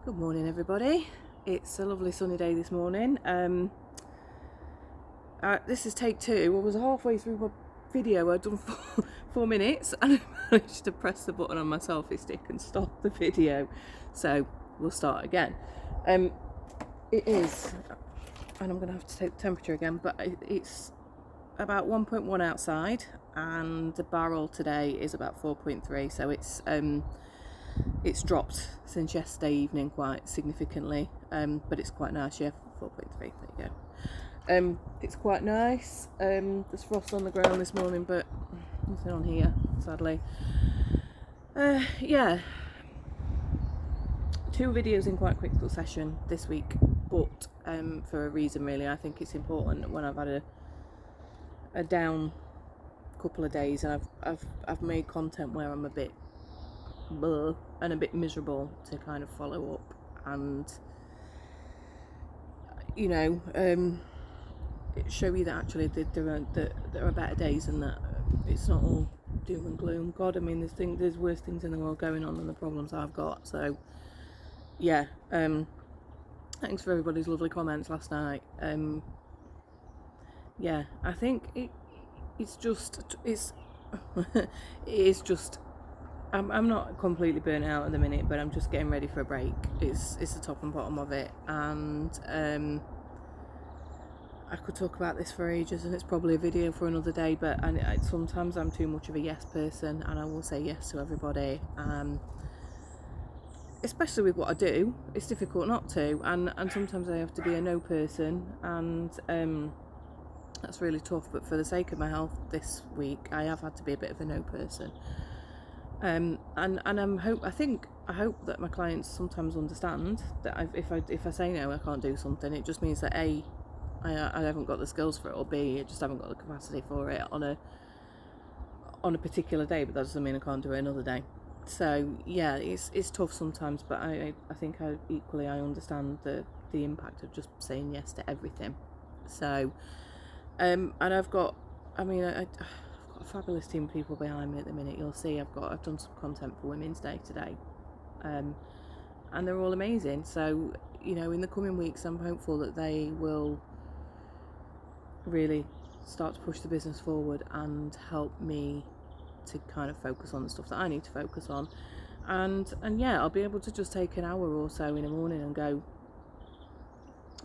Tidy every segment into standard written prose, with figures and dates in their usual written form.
Good morning, everybody. It's a lovely sunny day this morning. This is take 2. I was halfway through my video. I'd done 4 minutes and I managed to press the button on my selfie stick and stop the video. So we'll start again. It is, and I'm going to have to take the temperature again, but it's about 1.1 outside and the barrel today is about 4.3. So it's dropped since yesterday evening quite significantly, but it's quite nice. Yeah, 4.3. There you go. It's quite nice. There's frost on the ground this morning, but nothing on here, sadly. Yeah, 2 videos in quite a quick succession this week, but for a reason really. I think it's important when I've had a down couple of days and I've made content where I'm a bit blah and a bit miserable to kind of follow up and show you that actually there are better days and that it's not all doom and gloom. God, I mean there's worse things in the world going on than the problems I've got. So yeah, thanks for everybody's lovely comments last night. Yeah, I think it is just I'm not completely burnt out at the minute, but I'm just getting ready for a break. It's the top and bottom of it, and I could talk about this for ages, and it's probably a video for another day. But sometimes I'm too much of a yes person, and I will say yes to everybody. Especially with what I do, it's difficult not to, and sometimes I have to be a no person, and that's really tough. But for the sake of my health this week, I have had to be a bit of a no person. And I hope that my clients sometimes understand that if I say no, I can't do something. It just means that A, I haven't got the skills for it, or B, I just haven't got the capacity for it on a particular day. But that doesn't mean I can't do it another day. So yeah, it's tough sometimes, but I think I understand the impact of just saying yes to everything. So and I've got a fabulous team of people behind me at the minute. You'll see I've done some content for Women's Day today, and they're all amazing. So in the coming weeks I'm hopeful that they will really start to push the business forward and help me to kind of focus on the stuff that I need to focus on, and yeah, I'll be able to just take an hour or so in the morning and go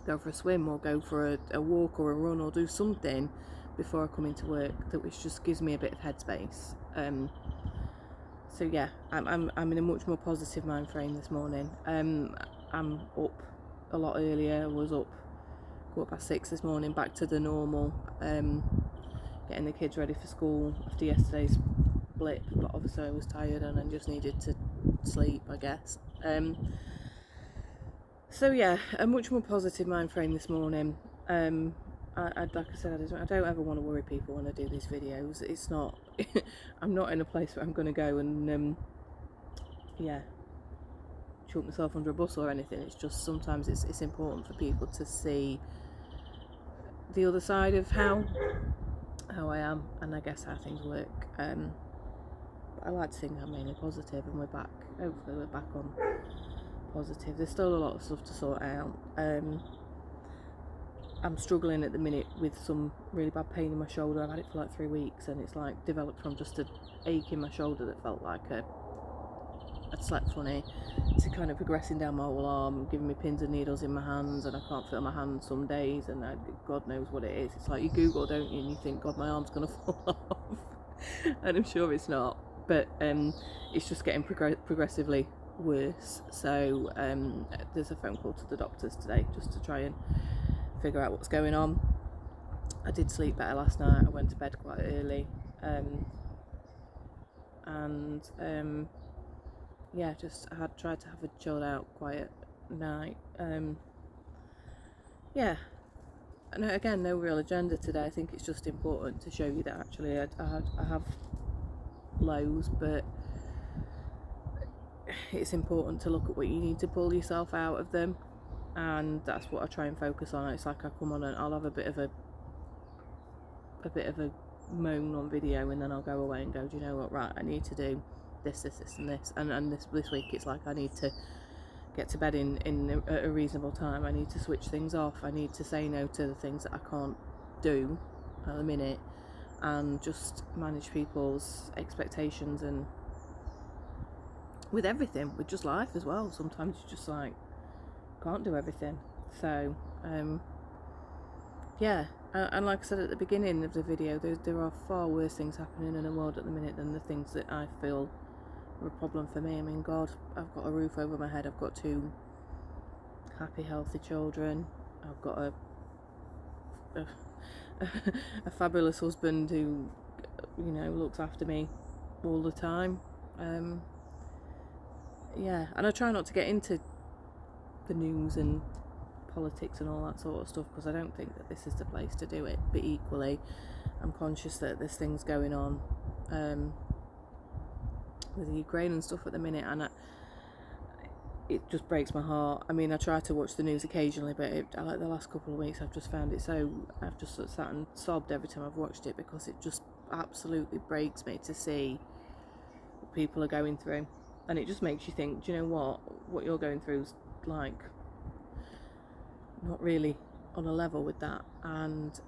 for a swim or go for a walk or a run or do something before I come into work which just gives me a bit of headspace. So yeah, I'm in a much more positive mind frame this morning. I'm up a lot earlier. I was up 6:15 this morning, back to the normal, getting the kids ready for school after yesterday's blip, but obviously I was tired and I just needed to sleep, I guess. So yeah, a much more positive mind frame this morning. Like I said, I don't ever want to worry people when I do these videos. It's not I'm not in a place where I'm going to go and chuck myself under a bus or anything. It's just sometimes it's important for people to see the other side of how I am, and I guess how things work. I like to think I'm mainly positive, and we're back. Hopefully we're back on positive. There's still a lot of stuff to sort out. I'm struggling at the minute with some really bad pain in my shoulder. I've had it for like 3 weeks, and it's like developed from just an ache in my shoulder that felt like I'd slept funny, to kind of progressing down my whole arm, giving me pins and needles in my hands, and I can't feel my hands some days, and God knows what it is. It's like you Google, don't you, and you think, God, my arm's gonna fall off, and I'm sure it's not. But it's just getting progressively worse. So there's a phone call to the doctors today just to try and figure out what's going on. I did sleep better last night. I went to bed quite early, just I had tried to have a chilled out, quiet night. And again, no real agenda today. I think it's just important to show you that actually I have lows, but it's important to look at what you need to pull yourself out of them, and that's what I try and focus on. It's like I come on and I'll have a bit of a moan on video, and then I'll go away and go, do you know what, right, I need to do this and this, and this week it's like I need to get to bed at a reasonable time. I need to switch things off. I need to say no to the things that I can't do at the minute, and just manage people's expectations, and with everything, with just life as well. Sometimes you just like can't do everything. So yeah, and like I said at the beginning of the video, there are far worse things happening in the world at the minute than the things that I feel are a problem for me. I mean, God, I've got a roof over my head, I've got 2 happy, healthy children, I've got a fabulous husband who, you know, looks after me all the time. Yeah, and I try not to get into the news and politics and all that sort of stuff, because I don't think that this is the place to do it. But equally, I'm conscious that there's things going on with the Ukraine and stuff at the minute, and it just breaks my heart. I mean, I try to watch the news occasionally, but like the last couple of weeks, I've just found it so, I've just sort of sat and sobbed every time I've watched it, because it just absolutely breaks me to see what people are going through. And it just makes you think, do you know what you're going through is like not really on a level with that. And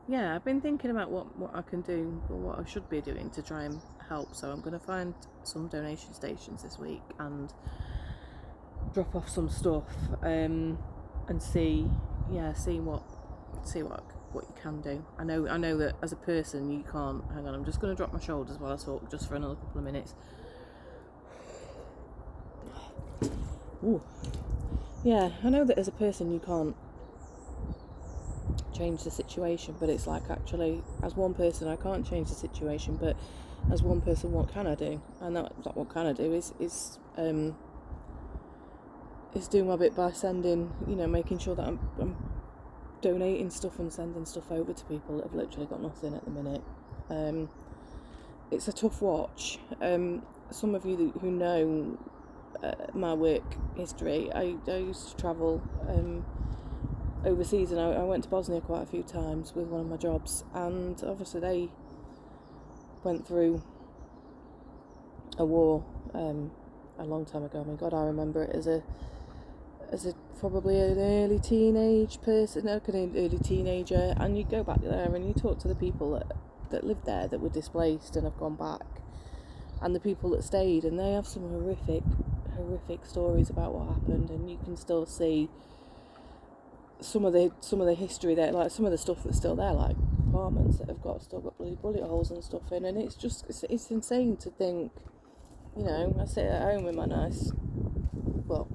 yeah, I've been thinking about what I can do, or what I should be doing to try and help. So I'm going to find some donation stations this week and drop off some stuff, and see what you can do. I know that as a person you can't. Hang on, I'm just going to drop my shoulders while I talk, just for another couple of minutes. Ooh. Yeah, I know that as a person you can't change the situation, but it's like, actually, as one person I can't change the situation, but as one person, what can I do? And that what can I do is doing my bit by sending, making sure that I'm donating stuff and sending stuff over to people that have literally got nothing at the minute. It's a tough watch. Some of you who know my work history, I used to travel overseas, and I went to Bosnia quite a few times with one of my jobs, and obviously they went through a war a long time ago. I mean, God, I remember it as a probably an early teenage person, like an early teenager, and you go back there and you talk to the people that lived there, that were displaced and have gone back, and the people that stayed, and they have some horrific stories about what happened, and you can still see some of the history there, like some of the stuff that's still there, like apartments that have still got bloody bullet holes and stuff in, and it's just it's insane to think, I sit at home in my nice, well,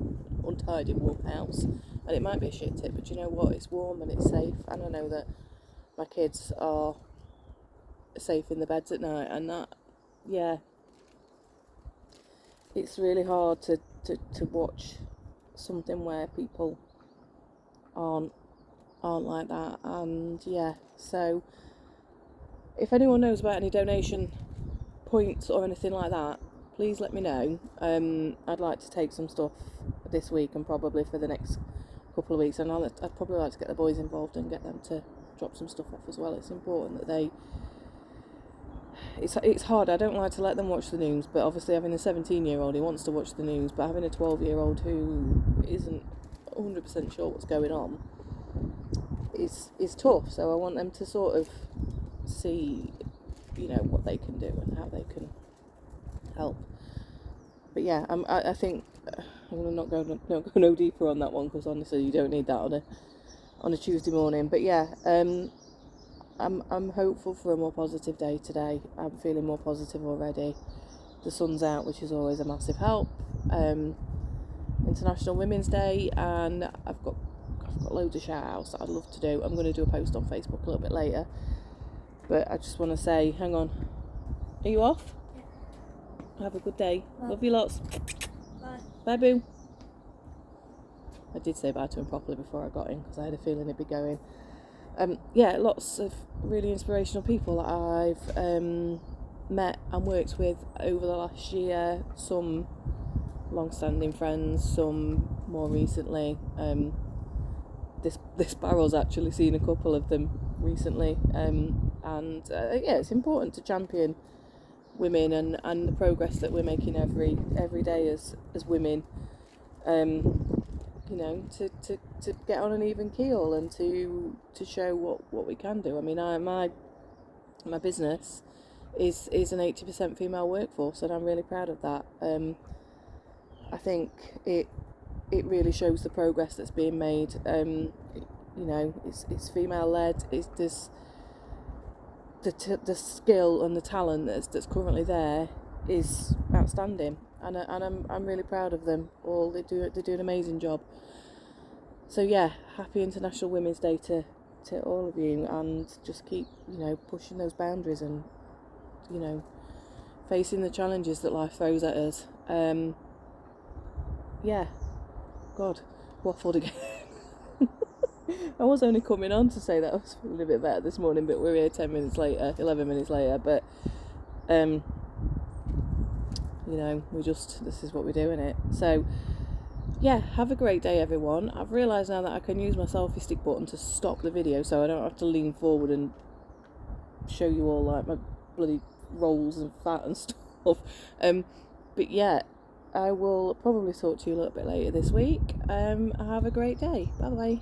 untidy, warm house, and it might be a shit tip, but you know what, it's warm and it's safe, and I know that my kids are safe in the beds at night, and that, yeah, it's really hard to watch something where people aren't like that. And yeah, so if anyone knows about any donation points or anything like that, please let me know. I'd like to take some stuff this week and probably for the next couple of weeks, and I'd probably like to get the boys involved and get them to drop some stuff off as well. It's important that it's hard. I don't like to let them watch the news, but obviously having a 17-year-old, he wants to watch the news, but having a 12-year-old who isn't 100% sure what's going on is tough. So I want them to sort of see, what they can do and how they can help. But yeah, I think I'm gonna not go no deeper on that one, because honestly you don't need that on a Tuesday morning. But yeah, I'm hopeful for a more positive day today. I'm feeling more positive already. The sun's out, which is always a massive help. International Women's Day, and I've got loads of shout outs that I'd love to do. I'm going to do a post on Facebook a little bit later, but I just want to say, hang on, are you off? Yeah. Have a good day. Bye. Love you lots. Bye. Bye, boo. I did say bye to him properly before I got in, because I had a feeling he'd be going. Yeah, lots of really inspirational people that I've met and worked with over the last year. Some long-standing friends, some more recently. This barrel's actually seen a couple of them recently, and yeah, it's important to champion women and the progress that we're making every day as women, you know, to get on an even keel and to show what we can do. I mean, my business is an 80% female workforce, and I'm really proud of that. I think it really shows the progress that's being made. You know, it's female led. There's the skill and the talent that's currently there is outstanding, and I'm really proud of them all. They do an amazing job. So yeah, happy International Women's Day to all of you, and just keep, you know, pushing those boundaries and, you know, facing the challenges that life throws at us. Yeah, God, waffled again. I was only coming on to say that I was feeling a bit better this morning, but we're here 11 minutes later, but you know, this is what we're doing it. So yeah, have a great day, everyone. I've realised now that I can use my selfie stick button to stop the video, so I don't have to lean forward and show you all like my bloody rolls and fat and stuff. But yeah, I will probably talk to you a little bit later this week. Have a great day. Bye bye.